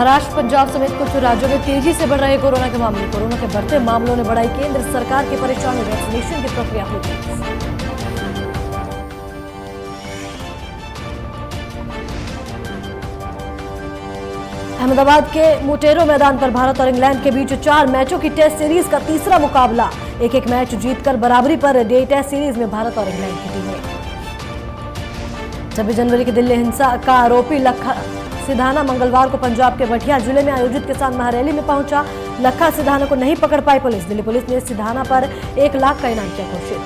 महाराष्ट्र, पंजाब समेत कुछ राज्यों में तेजी से बढ़ रहे कोरोना के मामले। कोरोना के बढ़ते मामलों ने बढ़ाई केंद्र सरकार की परेशानी। वैक्सीनेशन की प्रक्रिया हुई तेज। अहमदाबाद के मोटेरो मैदान पर भारत और इंग्लैंड के बीच 4 मैचों की टेस्ट सीरीज का तीसरा मुकाबला। एक मैच जीतकर बराबरी पर डे टेस्ट सीरीज में भारत और इंग्लैंड की टीमें। 26 जनवरी की दिल्ली हिंसा का आरोपी लखा सिधाना मंगलवार को पंजाब के भटिया जिले में आयोजित किसान महारैली में पहुंचा। लखा सिधाना को नहीं पकड़ पाई पुलिस। दिल्ली पुलिस ने सिधाना पर 1 लाख का इनाम किया घोषित।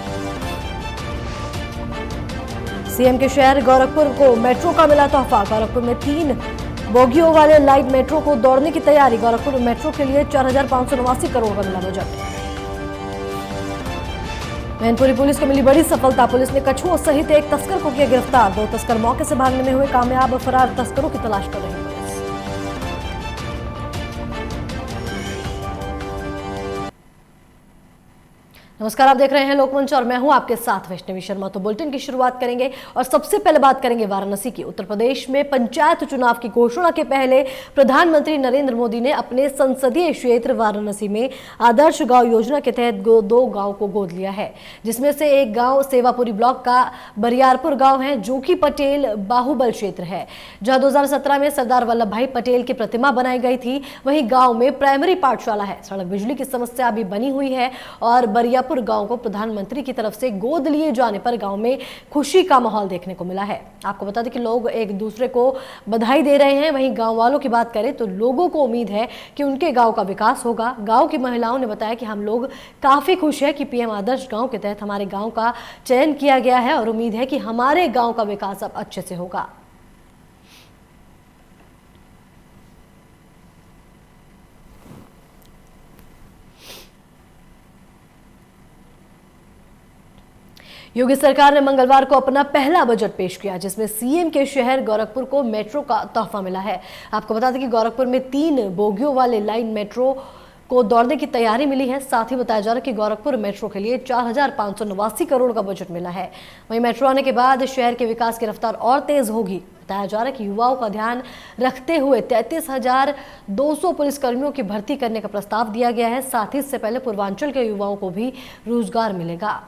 सीएम के शहर गोरखपुर को मेट्रो का मिला तोहफा। गोरखपुर में 3 बोगियों वाले लाइट मेट्रो को दौड़ने की तैयारी। गोरखपुर मेट्रो के लिए 4,589 करोड़ का मिला बजट। मैनपुरी पुलिस को मिली बड़ी सफलता। पुलिस ने कछुओं सहित एक तस्कर को किया गिरफ्तार। 2 तस्कर मौके से भागने में हुए कामयाब। फरार तस्करों की तलाश कर रही पुलिस। नमस्कार, आप देख रहे हैं लोकमंच और मैं हूं आपके साथ वैष्णवी शर्मा। तो बुलेटिन की शुरुआत करेंगे और सबसे पहले बात करेंगे वाराणसी की। उत्तर प्रदेश में पंचायत चुनाव की घोषणा के पहले प्रधानमंत्री नरेंद्र मोदी ने अपने संसदीय क्षेत्र वाराणसी में आदर्श गांव योजना के तहत 2 गांव को गोद लिया है, जिसमें से एक गांव सेवापुरी ब्लॉक का बरियारपुर गांव है, जो कि पटेल बाहुबल क्षेत्र है, जहां 2017 में सरदार वल्लभ भाई पटेल की प्रतिमा बनाई गई थी। वहीं गांव में प्राइमरी पाठशाला है। सड़क बिजली की समस्या भी बनी हुई है और बरियापुर गांव को प्रधानमंत्री की तरफ से गोद लिए जाने पर गांव में खुशी का माहौल देखने को मिला है। आपको बता दें कि लोग एक दूसरे को बधाई दे रहे हैं। वहीं गांव वालों की बात करें तो लोगों को उम्मीद है कि उनके गांव का विकास होगा। गांव की महिलाओं ने बताया कि हम लोग काफी खुश है कि पीएम आदर्श गांव के तहत हमारे गांव का चयन किया गया है और उम्मीद है कि हमारे गांव का विकास अब अच्छे से होगा। योगी सरकार ने मंगलवार को अपना पहला बजट पेश किया, जिसमें सीएम के शहर गोरखपुर को मेट्रो का तोहफा मिला है। आपको बता दें कि गोरखपुर में 3 बोगियों वाले लाइन मेट्रो को दौड़ने की तैयारी मिली है। साथ ही बताया जा रहा है कि गोरखपुर मेट्रो के लिए 4,589 करोड़ का बजट मिला है। वहीं मेट्रो आने के बाद शहर के विकास की रफ्तार और तेज होगी। बताया जा रहा है कि युवाओं का ध्यान रखते हुए 33,200 पुलिसकर्मियों की भर्ती करने का प्रस्ताव दिया गया है। साथ ही इससे पहले पूर्वांचल के युवाओं को भी रोजगार मिलेगा।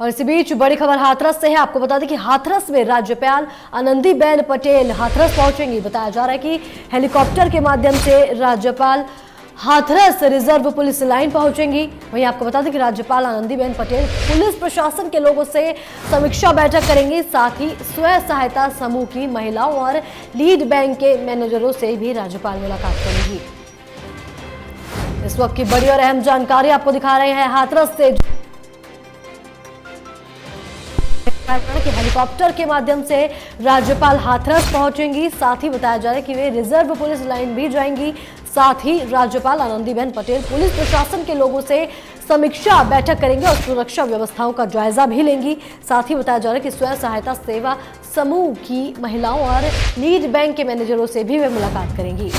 और इसी बीच बड़ी खबर हाथरस से है। आपको बता दें कि हाथरस में राज्यपाल आनंदीबेन पटेल हाथरस पहुंचेंगी। बताया जा रहा है कि हेलीकॉप्टर के माध्यम से राज्यपाल हाथरस रिजर्व पुलिस लाइन पहुंचेंगी। वहीं आपको बता दें कि राज्यपाल आनंदीबेन पटेल पुलिस प्रशासन के लोगों से समीक्षा बैठक करेंगी। साथ ही स्वयं सहायता समूह की महिलाओं और लीड बैंक के मैनेजरों से भी राज्यपाल मुलाकात करेंगी। इस वक्त की बड़ी और अहम जानकारी आपको दिखा रहे हैं हाथरस से कि हेलीकॉप्टर के माध्यम से राज्यपाल हाथरस पहुंचेंगी। साथ ही बताया जा रहा है कि वे रिजर्व पुलिस लाइन भी जाएंगी। साथ ही राज्यपाल आनंदीबेन पटेल पुलिस प्रशासन के लोगों से समीक्षा बैठक करेंगे और सुरक्षा व्यवस्थाओं का जायजा भी लेंगी। साथ ही बताया जा रहा है कि स्वयं सहायता सेवा समूह की महिलाओं और लीड बैंक के मैनेजरों से भी वे मुलाकात करेंगी।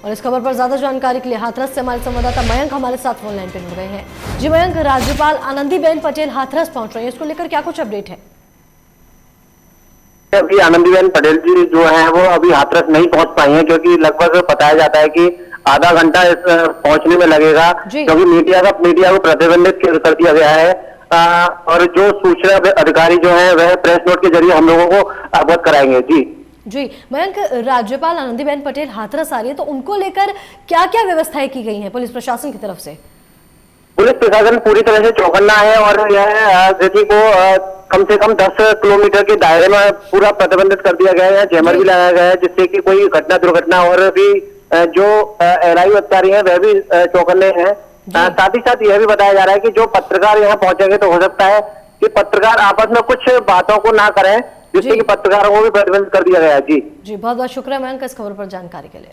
और इस खबर पर ज्यादा जानकारी के लिए हाथरस से हमारे संवाददाता मयंक हमारे साथ फोन लाइन पर जुड़ गए हैं। जी मयंक, राज्यपाल आनंदीबेन पटेल हाथरस पहुंच रहे हैं, इसको लेकर क्या कुछ अपडेट है? अभी आनंदीबेन पटेल जी जो है वो अभी हाथरस नहीं पहुंच पाई हैं, क्योंकि लगभग बताया जाता है कि आधा घंटा इस पहुंचने में लगेगा, क्योंकि मीडिया को प्रतिबंधित कर दिया गया है। और जो सूचना अधिकारी जो है वह प्रेस नोट के जरिए हम लोगों को अवगत कराएंगे। जी मयंक, राज्यपाल आनंदीबेन पटेल हाथरस आ रही है, तो उनको लेकर क्या क्या व्यवस्थाएं की गई हैं पुलिस प्रशासन की तरफ से? पुलिस प्रशासन पूरी तरह से चौकन्ना है और यह सिटी को कम से कम 10 किलोमीटर के दायरे में पूरा प्रतिबंधित कर दिया गया है। जैमर भी लगाया गया है, जिससे कि कोई घटना दुर्घटना और भी जो एलआईयू अधिकारी हैं वह भी चौकन्ने हैं। साथ ही साथ यह भी बताया जा रहा है कि जो पत्रकार यहाँ पहुंचेंगे तो हो सकता है कि पत्रकार आपस में कुछ बातों को ना करें, जिससे कि पत्रकारों को भी प्रतिबंधित कर दिया गया है। जी बहुत बहुत शुक्रिया मयंक इस खबर पर जानकारी के लिए।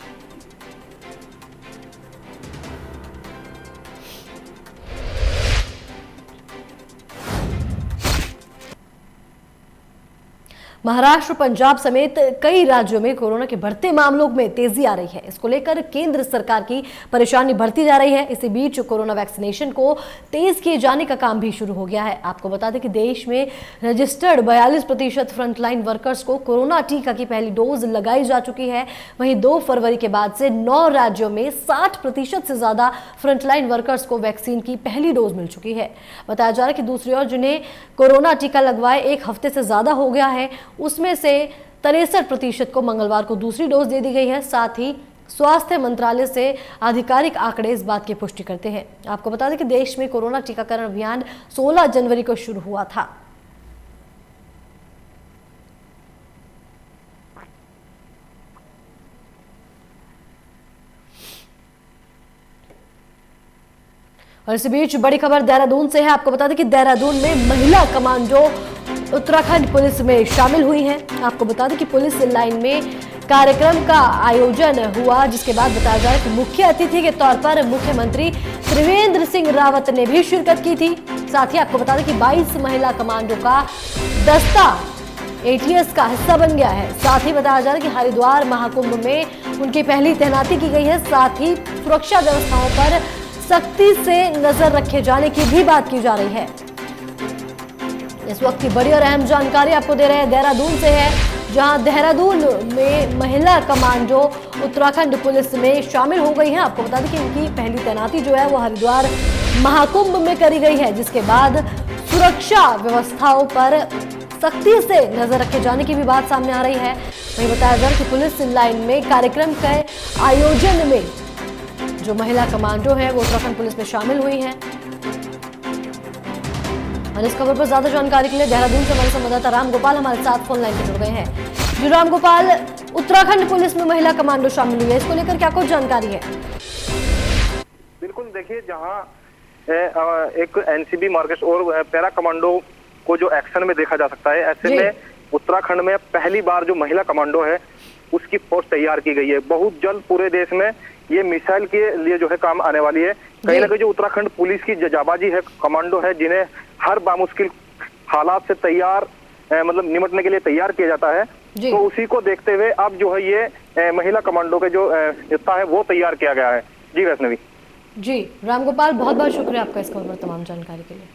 महाराष्ट्र, पंजाब समेत कई राज्यों में कोरोना के बढ़ते मामलों में तेजी आ रही है। इसको लेकर केंद्र सरकार की परेशानी बढ़ती जा रही है। इसी बीच कोरोना वैक्सीनेशन को तेज किए जाने का काम भी शुरू हो गया है। आपको बता दें कि देश में रजिस्टर्ड 42% फ्रंटलाइन वर्कर्स को कोरोना टीका की पहली डोज लगाई जा चुकी है। वहीं 2 फरवरी के बाद से 9 राज्यों में 60% से ज्यादा फ्रंटलाइन वर्कर्स को वैक्सीन की पहली डोज मिल चुकी है। बताया जा रहा है कि दूसरी ओर जिन्हें कोरोना टीका लगवाए 1 हफ्ते से ज्यादा हो गया है, उसमें से 63% को मंगलवार को दूसरी डोज दे दी गई है। साथ ही स्वास्थ्य मंत्रालय से आधिकारिक आंकड़े इस बात की पुष्टि करते हैं। आपको बता दें कि देश में कोरोना टीकाकरण अभियान 16 जनवरी को शुरू हुआ था। और इसी बीच बड़ी खबर देहरादून से है। आपको बता दें कि देहरादून में महिला कमांडो उत्तराखंड पुलिस में शामिल हुई हैं। आपको बता दें कि पुलिस लाइन में कार्यक्रम का आयोजन हुआ, जिसके बाद बताया जा रहा है कि मुख्य अतिथि के तौर पर मुख्यमंत्री त्रिवेंद्र सिंह रावत ने भी शिरकत की थी। साथ ही आपको बता दें कि 22 महिला कमांडो का दस्ता ATS का हिस्सा बन गया है। साथ ही बताया जा रहा है कि हरिद्वार महाकुंभ में उनकी पहली तैनाती की गई है। साथ ही सुरक्षा व्यवस्थाओं पर सख्ती से नजर रखे जाने की भी बात की जा रही है। इस वक्त की बड़ी और अहम जानकारी आपको दे रहे हैं देहरादून से है, जहां देहरादून में महिला कमांडो उत्तराखंड पुलिस में शामिल हो गई हैं। आपको बता दें कि इनकी पहली तैनाती जो है वो हरिद्वार महाकुंभ में करी गई है, जिसके बाद सुरक्षा व्यवस्थाओं पर सख्ती से नजर रखे जाने की भी बात सामने आ रही है। वहीं बताया जा रहा है कि पुलिस लाइन में कार्यक्रम के आयोजन में जो महिला कमांडो है वो उत्तराखंड पुलिस में शामिल हुई हैं। और इस खबर पर ज्यादा जानकारी के लिए देहरादून से हमारे संवाददाता राम गोपाल हमारे साथ फोन लाइन पर जुड़ गए हैं। जी राम गोपाल, उत्तराखंड पुलिस में महिला कमांडो शामिल हुई है, इसको लेकर क्या कुछ जानकारी है? बिल्कुल, देखिए, जहां एक NCB मार्केट और पैरा कमांडो को जो एक्शन में देखा जा सकता है, ऐसे में उत्तराखंड में पहली बार जो महिला कमांडो है उसकी फोर्स तैयार की गई है। बहुत जल्द पूरे देश में ये मिसाइल के लिए जो है काम आने वाली है। कहीं ना कहीं जो उत्तराखंड पुलिस की जाबाजी है, कमांडो है, जिन्हें हर बामुश्किल हालात से तैयार मतलब निपटने के लिए तैयार किया जाता है, तो उसी को देखते हुए अब जो है ये महिला कमांडो के जो हिस्सा है वो तैयार किया गया है। जी वैष्णवी। जी राम गोपाल, बहुत बहुत शुक्रिया आपका इस खबर पर तमाम जानकारी के लिए।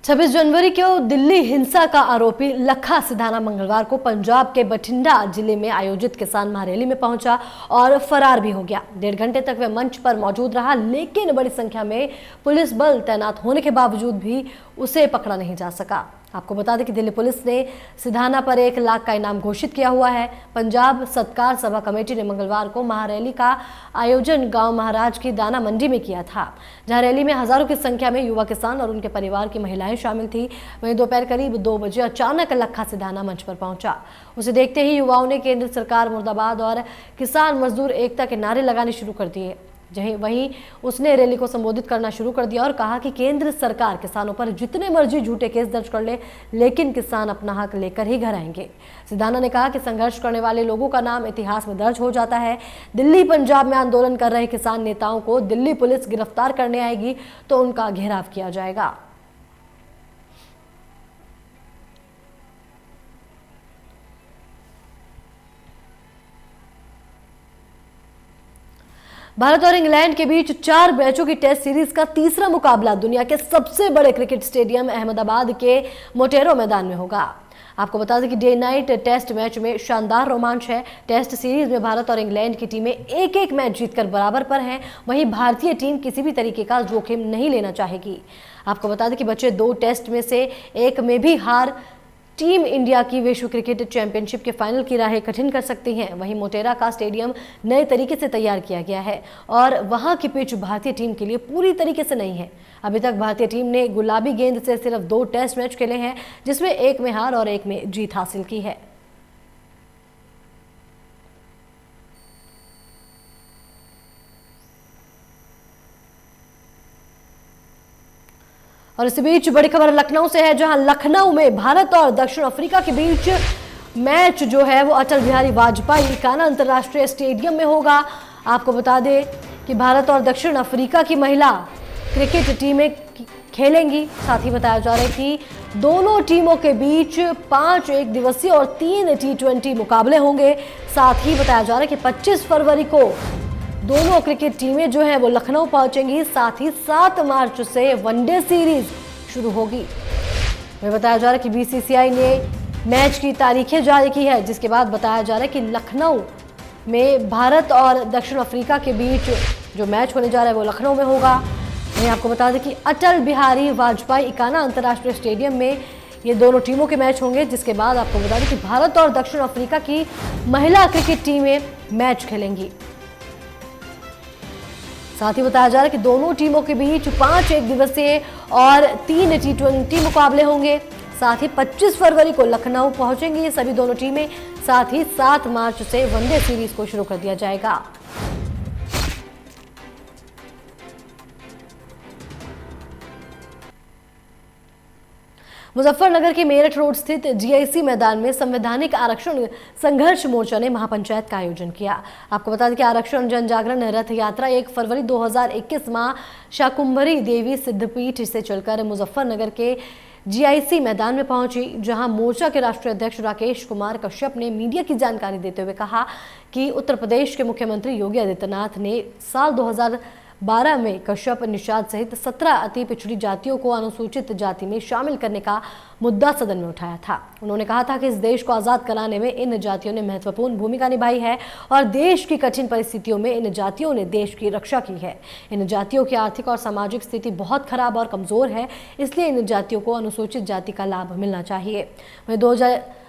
छब्बीस जनवरी को दिल्ली हिंसा का आरोपी लखा सिधाना मंगलवार को पंजाब के बठिंडा जिले में आयोजित किसान महारैली में पहुंचा और फरार भी हो गया। 1.5 घंटे तक वह मंच पर मौजूद रहा, लेकिन बड़ी संख्या में पुलिस बल तैनात होने के बावजूद भी उसे पकड़ा नहीं जा सका। आपको बता दें कि दिल्ली पुलिस ने सिधाना पर 1 लाख का इनाम घोषित किया हुआ है। पंजाब सत्कार सभा कमेटी ने मंगलवार को महारैली का आयोजन गांव महाराज की दाना मंडी में किया था, जहां रैली में हजारों की संख्या में युवा किसान और उनके परिवार की महिलाएं शामिल थी। वहीं दोपहर करीब 2 बजे अचानक लखा सिधाना मंच पर पहुंचा। उसे देखते ही युवाओं ने केंद्र सरकार मुर्दाबाद और किसान मजदूर एकता के नारे लगाने शुरू कर दिए। वहीं उसने रैली को संबोधित करना शुरू कर दिया और कहा कि केंद्र सरकार किसानों पर जितने मर्जी झूठे केस दर्ज कर ले, लेकिन किसान अपना हक लेकर ही घर आएंगे। सिधाना ने कहा कि संघर्ष करने वाले लोगों का नाम इतिहास में दर्ज हो जाता है। दिल्ली पंजाब में आंदोलन कर रहे किसान नेताओं को दिल्ली पुलिस गिरफ्तार करने आएगी तो उनका घेराव किया जाएगा। भारत और इंग्लैंड के बीच 4 मैचों की टेस्ट सीरीज का तीसरा मुकाबला दुनिया के सबसे बड़े क्रिकेट स्टेडियम अहमदाबाद के मोटेरो मैदान में होगा। आपको बता दें कि डे नाइट टेस्ट मैच में शानदार रोमांच है। टेस्ट सीरीज में भारत और इंग्लैंड की टीमें एक मैच जीतकर बराबर पर हैं। वहीं भारतीय टीम किसी भी तरीके का जोखिम नहीं लेना चाहेगी। आपको बता दें कि बचे 2 टेस्ट में से एक में भी हार टीम इंडिया की विश्व क्रिकेट चैंपियनशिप के फाइनल की राहें कठिन कर सकती हैं। वहीं मोटेरा का स्टेडियम नए तरीके से तैयार किया गया है और वहां की पिच भारतीय टीम के लिए पूरी तरीके से नहीं है। अभी तक भारतीय टीम ने गुलाबी गेंद से सिर्फ 2 टेस्ट मैच खेले हैं, जिसमें एक में हार और एक में जीत हासिल की है। और इसी बीच बड़ी खबर लखनऊ से है, जहां लखनऊ में भारत और दक्षिण अफ्रीका के बीच मैच जो है वो अटल बिहारी वाजपेयी काना अंतर्राष्ट्रीय स्टेडियम में होगा। आपको बता दें कि भारत और दक्षिण अफ्रीका की महिला क्रिकेट टीमें खेलेंगी। साथ ही बताया जा रहा है कि दोनों टीमों के बीच 5 एक दिवसीय और 3 T20 मुकाबले होंगे। साथ ही बताया जा रहा है कि 25 फरवरी को दोनों क्रिकेट टीमें जो है वो लखनऊ पहुंचेंगी। साथ ही 7 मार्च से वनडे सीरीज शुरू होगी। वह बताया जा रहा है कि बीसीसीआई ने मैच की तारीखें जारी की है, जिसके बाद बताया जा रहा है कि लखनऊ में भारत और दक्षिण अफ्रीका के बीच जो मैच होने जा रहा है वो लखनऊ में होगा। मैं आपको बता दें कि अटल बिहारी वाजपेयी इकाना अंतर्राष्ट्रीय स्टेडियम में ये दोनों टीमों के मैच होंगे, जिसके बाद आपको बता दें कि भारत और दक्षिण अफ्रीका की महिला क्रिकेट टीमें मैच खेलेंगी। साथ ही बताया जा रहा है कि दोनों टीमों के बीच 5 एक दिवसीय और 3 T20 मुकाबले होंगे। साथ ही 25 फरवरी को लखनऊ पहुंचेंगी ये सभी दोनों टीमें। साथ ही 7 मार्च से वनडे सीरीज को शुरू कर दिया जाएगा। मुजफ्फरनगर के मेरठ रोड स्थित जीआईसी मैदान में संवैधानिक आरक्षण संघर्ष मोर्चा ने महापंचायत का आयोजन किया। आपको बता दें कि आरक्षण जन जागरण रथ यात्रा 1 फरवरी 2021 मां शाकुंभरी देवी सिद्धपीठ से चलकर मुजफ्फरनगर के जीआईसी मैदान में पहुंची, जहां मोर्चा के राष्ट्रीय अध्यक्ष राकेश कुमार कश्यप ने मीडिया की जानकारी देते हुए कहा कि उत्तर प्रदेश के मुख्यमंत्री योगी आदित्यनाथ ने साल 2012 में कश्यप निषाद सहित 17 अति पिछड़ी जातियों को अनुसूचित जाति में शामिल करने का मुद्दा सदन में उठाया था। उन्होंने कहा था कि इस देश को आज़ाद कराने में इन जातियों ने महत्वपूर्ण भूमिका निभाई है और देश की कठिन परिस्थितियों में इन जातियों ने देश की रक्षा की है। इन जातियों की आर्थिक और सामाजिक स्थिति बहुत खराब और कमज़ोर है, इसलिए इन जातियों को अनुसूचित जाति का लाभ मिलना चाहिए। वहीं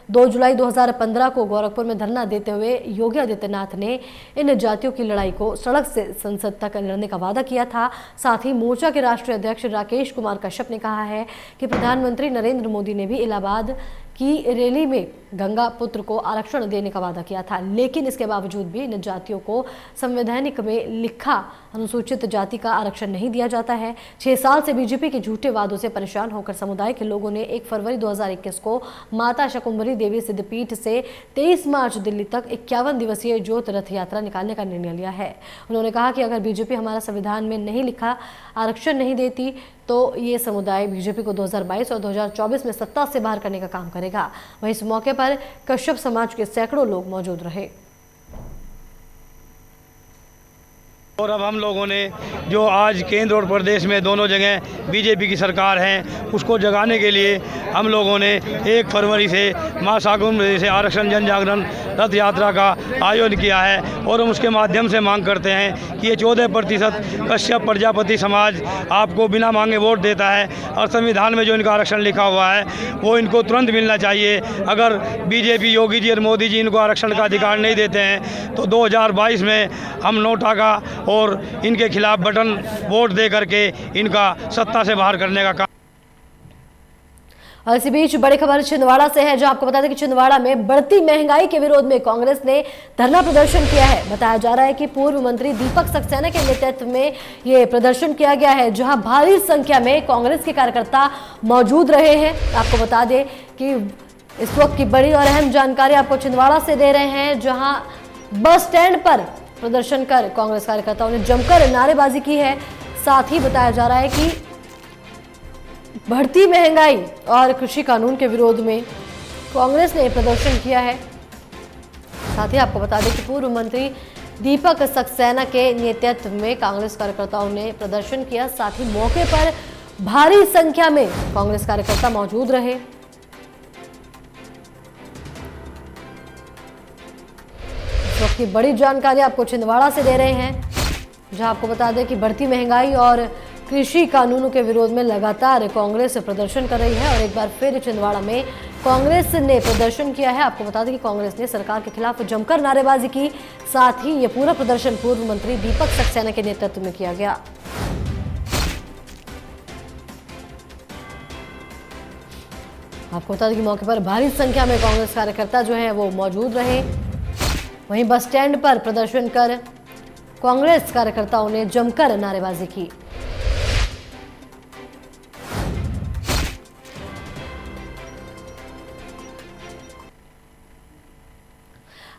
2 जुलाई 2015 को गोरखपुर में धरना देते हुए योगी आदित्यनाथ ने इन जातियों की लड़ाई को सड़क से संसद तक लड़ने का वादा किया था। साथ ही मोर्चा के राष्ट्रीय अध्यक्ष राकेश कुमार कश्यप ने कहा है कि प्रधानमंत्री नरेंद्र मोदी ने भी इलाहाबाद की रैली में गंगा पुत्र को आरक्षण देने का वादा किया था, लेकिन इसके बावजूद भी इन जातियों को संवैधानिक में लिखा अनुसूचित जाति का आरक्षण नहीं दिया जाता है। 6 साल से बीजेपी के झूठे वादों से परेशान होकर समुदाय के लोगों ने 1 फरवरी 2021 को माता शाकुंभरी देवी सिद्धपीठ से 23 मार्च दिल्ली तक 51 दिवसीय ज्योत रथ यात्रा निकालने का निर्णय लिया है। उन्होंने कहा कि अगर बीजेपी हमारा संविधान में नहीं लिखा आरक्षण नहीं देती तो ये समुदाय बीजेपी को 2022 और 2024 में सत्ता से बाहर करने का काम करेगा। वहीं इस मौके पर कश्यप समाज के सैकड़ों लोग मौजूद रहे। और अब हम लोगों ने जो आज केंद्र और प्रदेश में दोनों जगह बीजेपी की सरकार है, उसको जगाने के लिए हम लोगों ने 1 फरवरी से मां शाकुंभरी से आरक्षण जन जागरण रथ यात्रा का आयोजन किया है। और हम उसके माध्यम से मांग करते हैं कि ये 14% कश्यप प्रजापति समाज आपको बिना मांगे वोट देता है और संविधान में जो इनका आरक्षण लिखा हुआ है वो इनको तुरंत मिलना चाहिए। अगर बीजेपी योगी जी और मोदी जी इनको आरक्षण का अधिकार नहीं देते हैं तो 2022 में हम नोटा का और इनके खिलाफ बटन वोट दे करके इनका सत्ता से बाहर करने का काम। और इसी बीच बड़ी खबर छिंदवाड़ा से है, जो आपको बता दें कि छिंदवाड़ा में बढ़ती महंगाई के विरोध में कांग्रेस ने धरना प्रदर्शन किया है। बताया जा रहा है कि पूर्व मंत्री दीपक सक्सेना के नेतृत्व में ये प्रदर्शन किया गया है, जहां भारी संख्या में कांग्रेस के कार्यकर्ता मौजूद रहे हैं। आपको बता दें कि इस वक्त की बड़ी और अहम जानकारी आपको छिंदवाड़ा से दे रहे हैं, जहां बस स्टैंड पर प्रदर्शन कर कांग्रेस कार्यकर्ताओं ने जमकर नारेबाजी की है। साथ ही बताया जा रहा है कि बढ़ती महंगाई और कृषि कानून के विरोध में कांग्रेस ने प्रदर्शन किया है। साथ ही आपको बता दें कि पूर्व मंत्री दीपक सक्सेना के नेतृत्व में कांग्रेस कार्यकर्ताओं ने प्रदर्शन किया। साथ ही मौके पर भारी संख्या में कांग्रेस कार्यकर्ता मौजूद रहे। इस वक्त की बड़ी जानकारी आपको छिंदवाड़ा से दे रहे हैं, जहां आपको बता दें कि बढ़ती महंगाई और कृषि कानूनों के विरोध में लगातार कांग्रेस प्रदर्शन कर रही है। और एक बार फिर छिंदवाड़ा में कांग्रेस ने प्रदर्शन किया है। आपको बता दें कि कांग्रेस ने सरकार के खिलाफ जमकर नारेबाजी की। साथ ही ये पूरा प्रदर्शन पूर्व मंत्री दीपक सक्सेना के नेतृत्व में किया गया। आपको बता दें कि मौके पर भारी संख्या में कांग्रेस कार्यकर्ता जो हैं वो मौजूद रहे। वहीं बस स्टैंड पर प्रदर्शन कर कांग्रेस कार्यकर्ताओं ने जमकर नारेबाजी की।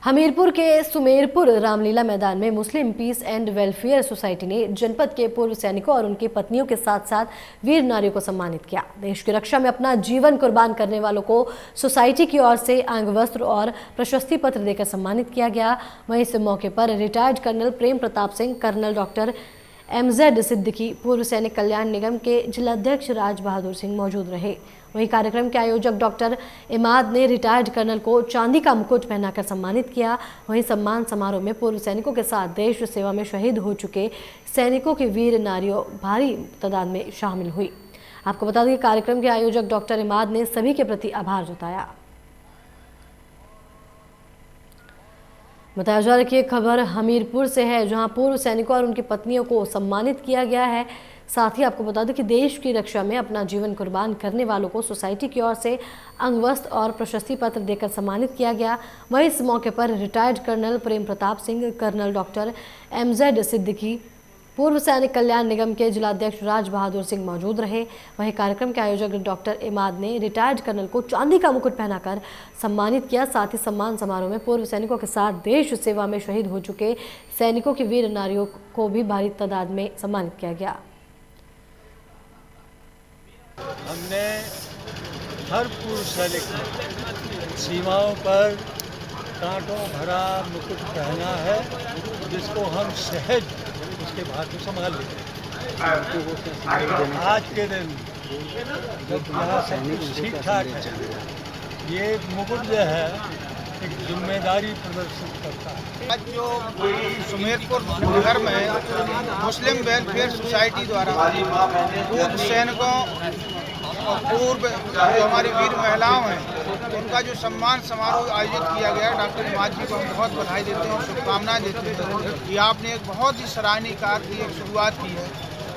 हमीरपुर के सुमेरपुर रामलीला मैदान में मुस्लिम पीस एंड वेलफेयर सोसाइटी ने जनपद के पूर्व सैनिकों और उनकी पत्नियों के साथ साथ वीर नारियों को सम्मानित किया। देश की रक्षा में अपना जीवन कुर्बान करने वालों को सोसाइटी की ओर से अंग वस्त्र और प्रशस्ति पत्र देकर सम्मानित किया गया। वहीं इस मौके पर retired colonel Prem Pratap Singh, colonel doctor MZ Siddiqui, पूर्व सैनिक कल्याण निगम के जिलाध्यक्ष राज बहादुर सिंह मौजूद रहे। वहीं कार्यक्रम के आयोजक डॉक्टर इमाद ने रिटायर्ड कर्नल को चांदी का मुकुट पहनाकर सम्मानित किया। वहीं सम्मान समारोह में पूर्व सैनिकों के साथ देश सेवा में शहीद हो चुके सैनिकों की वीर नारियों भारी तादाद में शामिल हुई। आपको बता दें कि कार्यक्रम के आयोजक डॉक्टर इमाद ने सभी के प्रति आभार जताया। बताया जा रहा है कि एक खबर हमीरपुर से है, जहां पूर्व सैनिकों और उनकी पत्नियों को सम्मानित किया गया है। साथ ही आपको बता दें कि देश की रक्षा में अपना जीवन कुर्बान करने वालों को सोसाइटी की ओर से अंग वस्त्र और प्रशस्ति पत्र देकर सम्मानित किया गया। वहीं इस मौके पर retired colonel Prem Pratap Singh, colonel doctor MZ Siddiqui, पूर्व सैनिक कल्याण निगम के जिलाध्यक्ष राज बहादुर सिंह मौजूद रहे। वहीं कार्यक्रम के आयोजक डॉक्टर इमाद ने रिटायर्ड कर्नल को चांदी का मुकुट पहनाकर सम्मानित किया। साथ ही सम्मान समारोह में पूर्व सैनिकों के साथ देश सेवा में शहीद हो चुके सैनिकों की वीर नारियों को भी भारी तादाद में सम्मानित किया गया। हमने हर पूर्व सैनिक को सीमाओं पर कांटों भरा मुकुट पहना है, जिसको हम सहज उसके भार को संभाल लेते हैं। आज के दिन जब यहाँ सब कुछ ठीक ठाक है, ये मुकुट जो है एक जिम्मेदारी प्रदर्शित करता है। आज जो सुमेरपुर नगर में मुस्लिम वेलफेयर सोसाइटी द्वारा पूर्व सैनिकों और पूर्व जो हमारी वीर महिलाओं हैं, उनका जो सम्मान समारोह आयोजित किया गया, डॉक्टर इमाद जी को हम बहुत बधाई देते हैं और शुभकामनाएं देते हैं कि आपने एक बहुत ही सराहनीय कार्य की एक शुरुआत की है।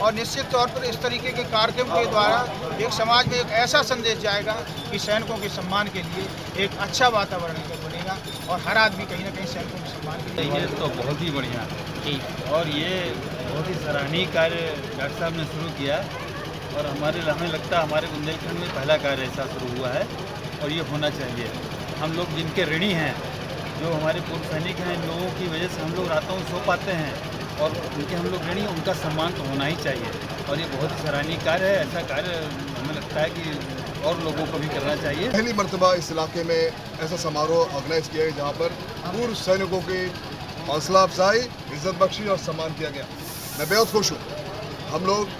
और निश्चित तौर पर इस तरीके के कार्यक्रम के द्वारा एक समाज में एक ऐसा संदेश जाएगा कि सैनिकों के सम्मान के लिए एक अच्छा वातावरण बनेगा और हर आदमी कहीं ना कहीं सैनिकों के सम्मान के लिए। ये तो बहुत ही बढ़िया है और ये बहुत ही सराहनीय कार्य डॉक्टर साहब ने शुरू किया और हमें लगता है हमारे बुंदेलखंड में पहला कार्य ऐसा शुरू हुआ है और ये होना चाहिए। हम लोग जिनके ऋणी हैं, जो हमारे पूर्व सैनिक हैं, इन लोगों की वजह से हम लोग रातों में सो पाते हैं और उनके हम लोग ऋणी, उनका सम्मान तो होना ही चाहिए और ये बहुत ही सराहनीय कार्य है। ऐसा कार्य हमें लगता है कि और लोगों को भी करना चाहिए। पहली मर्तबा इस इलाके में ऐसा समारोह ऑर्गेनाइज किया गया जहाँ पर पूर्व सैनिकों की हौसला अफजाई, इज्जत बख्शी और सम्मान किया गया। मैं बेहद खुश हूँ। हम लोग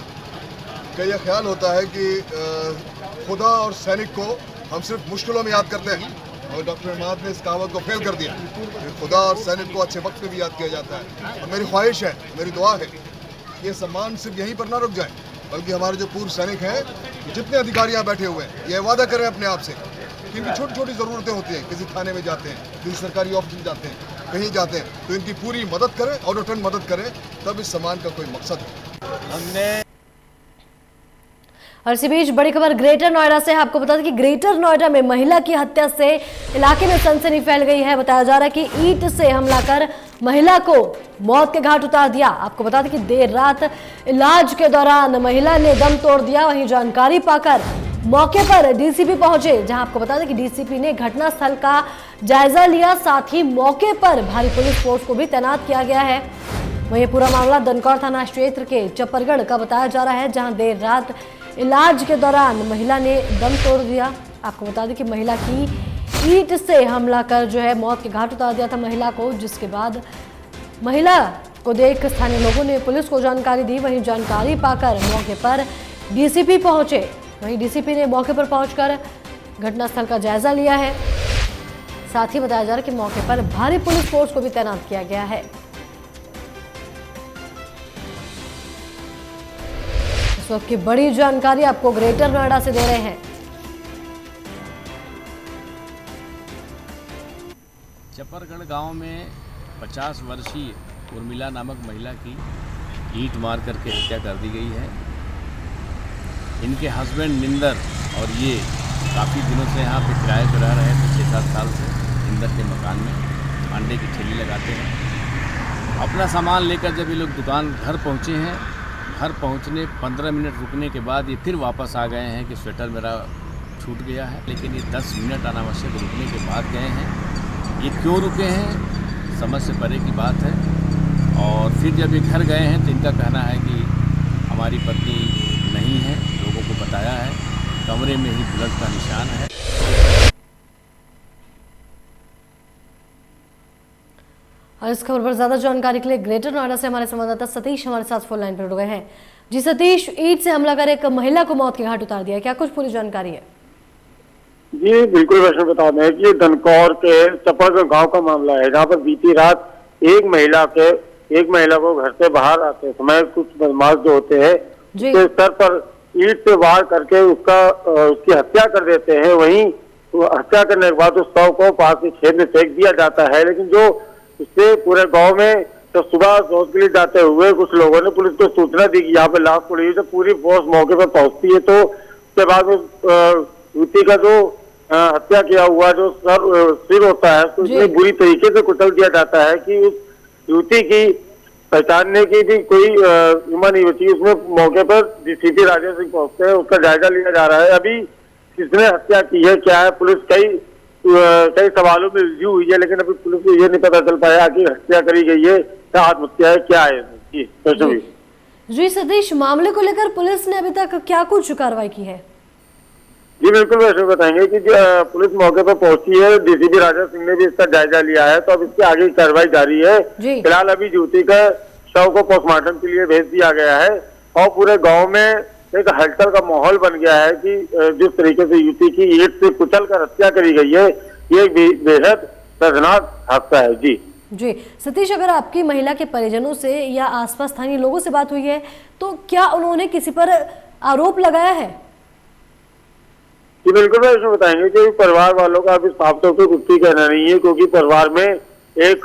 का यह ख्याल होता है कि खुदा और सैनिक को हम सिर्फ मुश्किलों में याद करते हैं और डॉक्टर इमाद ने इस कहावत को फेल कर दिया। खुदा और सैनिक को अच्छे वक्त में भी याद किया जाता है और मेरी ख्वाहिश है, मेरी दुआ है कि ये सम्मान सिर्फ यहीं पर ना रुक जाए, बल्कि हमारे जो पूर्व सैनिक हैं, जितने अधिकारी यहाँ बैठे हुए हैं, ये वादा करें अपने आप से कि इनकी छोटी छोटी ज़रूरतें होती हैं, किसी थाने में जाते हैं, किसी सरकारी ऑफिस में जाते हैं, कहीं जाते हैं, तो इनकी पूरी मदद करें और रिटर्न मदद करें, तब इस सम्मान का कोई मकसद है। हमने और इसी बीच बड़ी खबर ग्रेटर नोएडा से है। आपको बता दें कि ग्रेटर नोएडा में महिला की हत्या से इलाके में सनसनी फैल गई है। बताया जा रहा है कि ईंट से हमला कर महिला को मौत के घाट उतार दिया। आपको बता दें कि देर रात इलाज के दौरान महिला ने दम तोड़ दिया। वहीं जानकारी पाकर मौके पर डीसीपी पहुंचे, जहां आपको बता दें कि डीसीपी ने घटनास्थल का जायजा लिया। साथ ही मौके पर भारी पुलिस फोर्स को भी तैनात किया गया है। वहीं पूरा मामला दनकौर थाना क्षेत्र के चपरगढ़ का बताया जा रहा है, जहां देर रात इलाज के दौरान महिला ने दम तोड़ दिया। आपको बता दें कि महिला की ईंट से हमला कर जो है मौत के घाट उतार दिया था महिला को, जिसके बाद महिला को देख स्थानीय लोगों ने पुलिस को जानकारी दी। वहीं जानकारी पाकर मौके पर डीसीपी पहुंचे। वहीं डीसीपी ने मौके पर पहुंचकर घटनास्थल का जायजा लिया है। साथ ही बताया जा रहा है कि मौके पर भारी पुलिस फोर्स को भी तैनात किया गया है। इस वक्त की बड़ी जानकारी आपको ग्रेटर नोएडा से दे रहे हैं। चपरगढ़ गांव में 50 वर्षीय उर्मिला नामक महिला की ईंट मार करके हत्या कर दी गई है। इनके हस्बैंड निंदर और ये काफ़ी दिनों से यहाँ पे किराए पर रह रहे थे, 6-7 साल से निंदर के मकान में अंडे की ठेली लगाते हैं। अपना सामान लेकर जब ये लोग दुकान घर पहुँचे हैं, घर पहुंचने 15 मिनट रुकने के बाद ये फिर वापस आ गए हैं कि स्वेटर मेरा छूट गया है, लेकिन ये 10 मिनट अनावश्यक रुकने के बाद गए हैं। ये क्यों रुके हैं समझ से परे की बात है। और फिर जब ये घर गए हैं तो इनका कहना है कि हमारी पत्नी नहीं है, लोगों को बताया है, कमरे में ही बुलेट का निशान है। और इस खबर पर ज्यादा जानकारी के लिए ग्रेटर नोएडा से हमारे संवाददाता सतीश हमारे साथ फोन लाइन पर जुड़ गए हैं। जी सतीश, ईंट से हमला कर एक महिला को मौत के घाट उतार दिया, क्या कुछ पूरी जानकारी है? जी बिल्कुल, वैसे बता दें कि ये धनकौर के चपड़ गांव का मामला है, जहां पर बीती रात एक महिला को घर से बाहर आते समय कुछ बदमाश जो होते हैं उसके सर पर ईंट से वार करके उसकी हत्या कर देते हैं। वहीं हत्या करने के बाद उस शव को पास के खेत में फेंक दिया जाता है। लेकिन जो उससे पूरे गांव में तो सुबह शौच के लिए जाते हुए कुछ लोगों ने पुलिस को सूचना दी कि यहाँ पे लाश पड़ी हुई, तो पूरी फोर्स मौके पर पहुंचती है। तो उसके बाद युवती का जो हत्या किया हुआ जो सिर होता है तो इतनी बुरी तरीके से कुचल दिया जाता है कि उस युवती की पहचानने की भी कोई हिम्मत नहीं बची। उसमें मौके पर डीसीपी राजेश सिंह पहुंचते हैं, उसका जायजा लिया जा रहा है। अभी किसने हत्या की है, क्या है, पुलिस कई सवालों में उलझी हुई है, लेकिन अभी पुलिस को ये नहीं पता चल पाया कि हत्या करी गई है या आत्महत्या है, क्या है। जी सतीश, मामले को लेकर पुलिस ने अभी तक क्या कुछ कार्रवाई की है? जी बिल्कुल, वैसे बताएंगे कि पुलिस मौके पर पहुंची है, डीसीपी राजा सिंह ने भी इसका जायजा लिया है, तो अब इसकी आगे की कार्रवाई जारी है। फिलहाल अभी युवती का शव को पोस्टमार्टम के लिए भेज दिया गया है और पूरे गांव में एक हलचल का माहौल बन गया है कि जिस तरीके से युवती की ईंट से कुचल कर हत्या करी गई है, ये बेहद दर्दनाक हादसा है। जी सतीश, अगर आपकी महिला के परिजनों से या आसपास स्थानीय लोगों से बात हुई है तो क्या उन्होंने किसी पर आरोप लगाया है? जी बिल्कुल, मैं इसमें बताएंगे कि परिवार वालों का अभी साफ तौर पर कुछ भी कहना नहीं है, क्योंकि परिवार में एक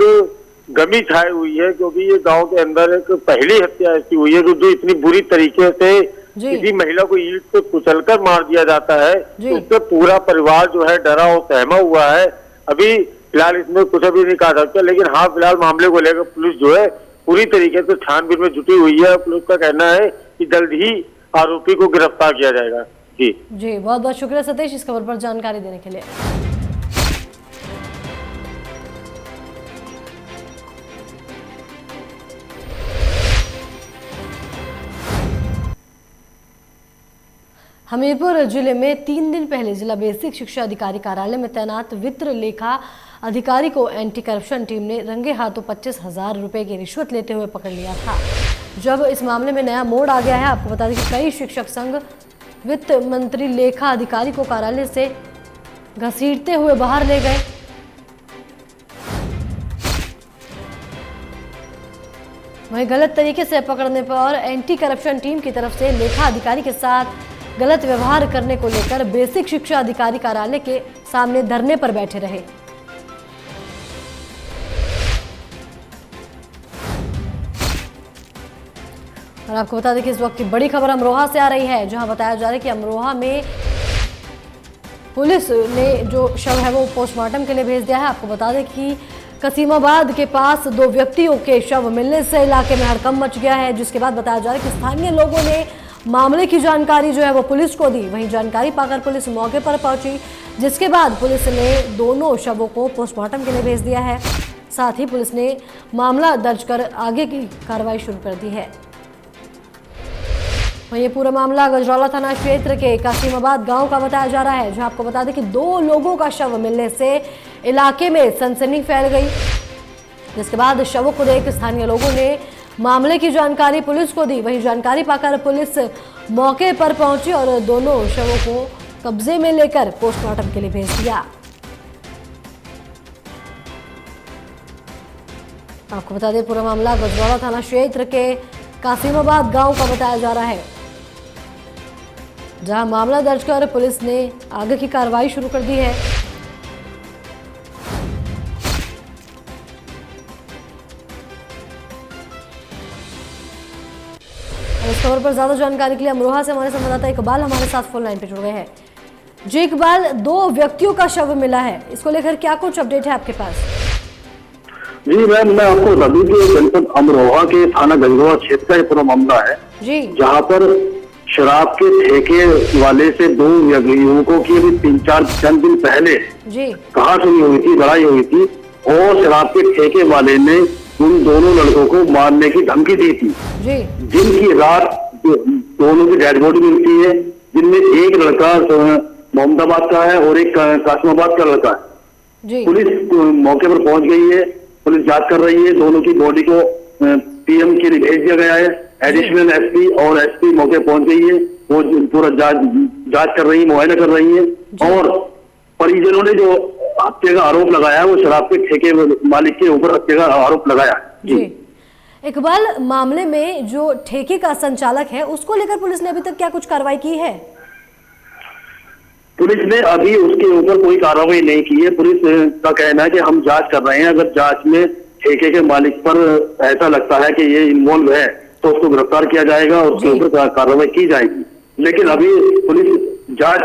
गमी छाई हुई है, क्योंकि ये गांव के अंदर एक पहली हत्या ऐसी हुई है जो इतनी बुरी तरीके से किसी महिला को ईंट से कुचलकर मार दिया जाता है। तो उससे पूरा परिवार जो है डरा और सहमा हुआ है। अभी फिलहाल इसमें कुछ अभी नहीं कहा सकता, लेकिन हाँ फिलहाल मामले को लेकर पुलिस जो है पूरी तरीके से छानबीन में जुटी हुई है। पुलिस का कहना है कि जल्द ही आरोपी को गिरफ्तार किया जाएगा। जी बहुत बहुत शुक्रिया सतीश इस खबर पर जानकारी देने के लिए। हमीरपुर जिले में 3 दिन पहले जिला बेसिक शिक्षा अधिकारी कार्यालय में तैनात वित्त लेखा अधिकारी को एंटी करप्शन टीम ने रंगे हाथों 25,000 रुपए की रिश्वत लेते हुए पकड़ लिया था। जब इस मामले में नया मोड़ आ गया है, आपको बता दें कि कई शिक्षक संघ वित्त मंत्री लेखा अधिकारी को कार्यालय से घसीटते हुए बाहर ले गए। वहीं गलत तरीके से पकड़ने पर एंटी करप्शन टीम की तरफ से लेखा अधिकारी के साथ गलत व्यवहार करने को लेकर बेसिक शिक्षा अधिकारी कार्यालय के सामने धरने पर बैठे रहे। और आपको बता दें कि इस वक्त की बड़ी खबर अमरोहा से आ रही है, जहां बताया जा रहा है कि अमरोहा में पुलिस ने जो शव है वो पोस्टमार्टम के लिए भेज दिया है। आपको बता दें कि कसीमाबाद के पास 2 व्यक्तियों के शव मिलने से इलाके में हड़कंप मच गया है, जिसके बाद बताया जा रहा है कि स्थानीय लोगों ने मामले की जानकारी जो है वो पुलिस को दी। वहीं जानकारी पाकर पुलिस मौके पर पहुंची, जिसके बाद पुलिस ने दोनों शवों को पोस्टमार्टम के लिए भेज दिया है। साथ ही पुलिस ने मामला दर्ज कर आगे की कार्रवाई शुरू कर दी है। वहीं ये पूरा मामला गजरौला थाना क्षेत्र के कासिमाबाद गांव का बताया जा रहा है, जहां आपको बता दें कि 2 लोगों का शव मिलने से इलाके में सनसनी फैल गई, जिसके बाद शवों को देख स्थानीय लोगों ने मामले की जानकारी पुलिस को दी। वहीं जानकारी पाकर पुलिस मौके पर पहुंची और दोनों शवों को कब्जे में लेकर पोस्टमार्टम के लिए भेज दिया। आपको बता दें पूरा मामला गजरौला थाना क्षेत्र के कासिमाबाद गांव का बताया जा रहा है, जहां मामला दर्ज कर पुलिस ने आगे की कार्रवाई शुरू कर दी है। इस खबर पर ज्यादा जानकारी के लिए अमरोहा से हमारे संवाददाता इकबाल हमारे साथ फोन लाइन पे जुड़ गए हैं। जी इकबाल, 2 व्यक्तियों का शव मिला है, इसको लेकर क्या कुछ अपडेट है आपके पास? जी मैम, मैं आपको बता दूं कि जनपद अमरोहा के थाना गजरौला क्षेत्र का पूरा मामला है जी, जहां पर शराब के ठेके वाले से 2 युवकों की अभी 3-4 दिन पहले जी कहासुनी हुई थी, लड़ाई हुई थी। और शराब के ठेके वाले ने उन दोनों लड़कों को मारने की धमकी दी थी। जी जिनकी रात दोनों की डेड बॉडी मिलती है, जिनमें एक लड़का मोहम्मदाबाद का है और एक कासिमाबाद का लड़का है। जी पुलिस मौके पर पहुंच गई है, पुलिस जांच कर रही है। दोनों की बॉडी को पीएम के लिए भेज दिया गया है। एडिशनल एसपी और एसपी मौके पहुंच गई है, वो पूरा जांच कर रही है, मुआयना कर रही है। और परिजनों ने जो हत्या का आरोप लगाया है वो शराब के ठेके मालिक के ऊपर हत्या का आरोप लगाया है। जी इकबाल, मामले में जो ठेके का संचालक है उसको लेकर पुलिस ने अभी तक क्या कुछ कार्रवाई की है? पुलिस ने अभी उसके ऊपर कोई कार्रवाई नहीं की है। पुलिस का कहना है कि हम जांच कर रहे हैं, अगर जांच में ठेके के मालिक पर ऐसा लगता है कि ये इन्वॉल्व है तो उसको गिरफ्तार किया जाएगा और उसके ऊपर कार्रवाई की जाएगी। लेकिन अभी पुलिस जांच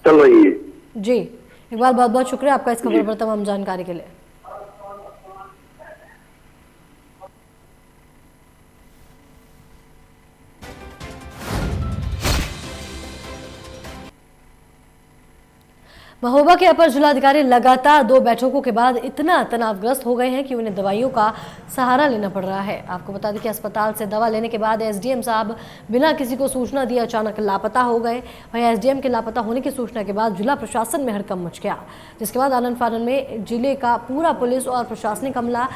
चल रही है। जी इकबाल, बहुत बहुत शुक्रिया आपका इस खबर पर तमाम जानकारी के लिए। महोबा के अपर जिलाधिकारी लगातार 2 बैठकों के बाद इतना तनावग्रस्त हो गए हैं कि उन्हें दवाइयों का सहारा लेना पड़ रहा है। आपको बता दें कि अस्पताल से दवा लेने के बाद एसडीएम साहब बिना किसी को सूचना दिए अचानक लापता हो गए। वहीं एसडीएम के लापता होने की सूचना के बाद जिला प्रशासन में हड़कंप मच गया, जिसके बाद आनन फानन में जिले का पूरा पुलिस और प्रशासनिक अमला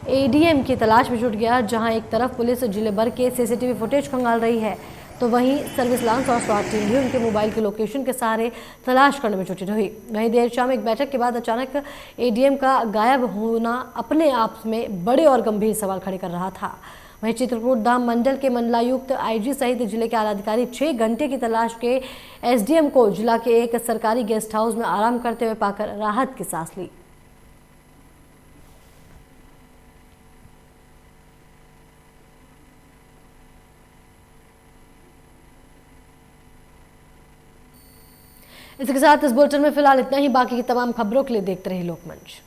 एडीएम की तलाश में जुट गया। जहाँ एक तरफ पुलिस जिले भर के सीसीटीवी फुटेज खंगाल रही है तो वहीं सर्विस लांस और स्वाट टीम भी उनके मोबाइल के लोकेशन के सहारे तलाश करने में जुटी रही। वहीं देर शाम एक बैठक के बाद अचानक एडीएम का गायब होना अपने आप में बड़े और गंभीर सवाल खड़े कर रहा था। वहीं चित्रकूट धाम मंडल के मंडलायुक्त आईजी सहित जिले के आलाधिकारी 6 घंटे की तलाश के एसडीएम को जिला के एक सरकारी गेस्ट हाउस में आराम करते हुए पाकर राहत की सांस ली। इसके साथ इस बुलेटिन में फिलहाल इतना ही। बाकी की तमाम खबरों के लिए देखते रहिए लोकमंच।